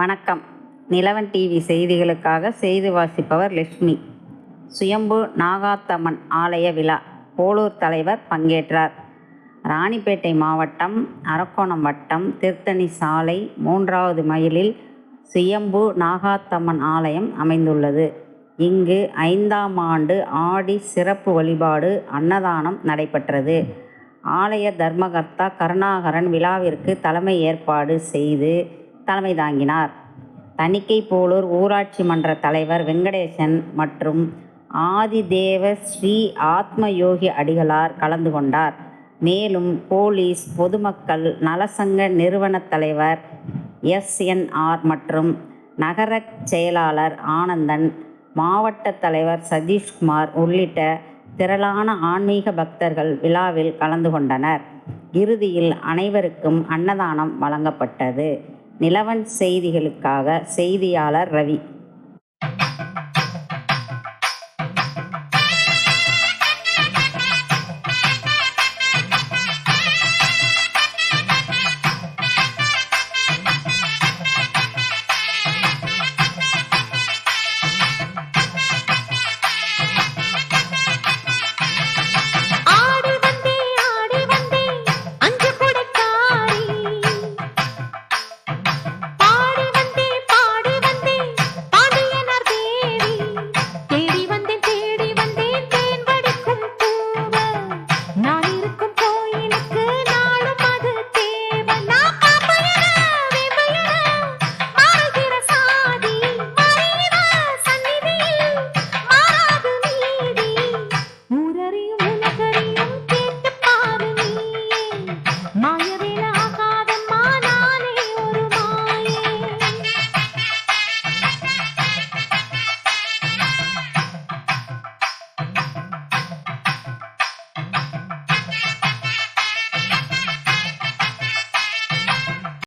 வணக்கம். நிலவன் டிவி செய்திகளுக்காக செய்தி வாசிப்பவர் லட்சுமி. சுயம்பு நாகாத்தம்மன் ஆலய விழா போலூர் தலைவர் பங்கேற்றார். ராணிப்பேட்டை மாவட்டம் அரக்கோணம் வட்டம் திருத்தணி சாலை 3வது மைலில் சுயம்பு நாகாத்தம்மன் ஆலயம் அமைந்துள்ளது. இங்கு 5ஆம் ஆண்டு ஆடி சிறப்பு வழிபாடு அன்னதானம் நடைபெற்றது. ஆலய தர்மகர்த்தா கருணாகரன் விழாவிற்கு தலைமை ஏற்பாடு செய்து தலைமை தாங்கினார். தணிக்கை போலூர் ஊராட்சி மன்ற தலைவர் வெங்கடேசன் மற்றும் ஆதிதேவ ஸ்ரீ ஆத்மயோகி அடிகளார் கலந்து கொண்டார். மேலும் போலீஸ், பொதுமக்கள் நலசங்க நிறுவன தலைவர் SNR மற்றும் நகர செயலாளர் ஆனந்தன், மாவட்ட தலைவர் சதீஷ்குமார் உள்ளிட்ட திரளான ஆன்மீக பக்தர்கள் விழாவில் கலந்து கொண்டனர். இறுதியில் அனைவருக்கும் அன்னதானம் வழங்கப்பட்டது. நிலவன் செய்திகளுக்காக செய்தியாளர் ரவி.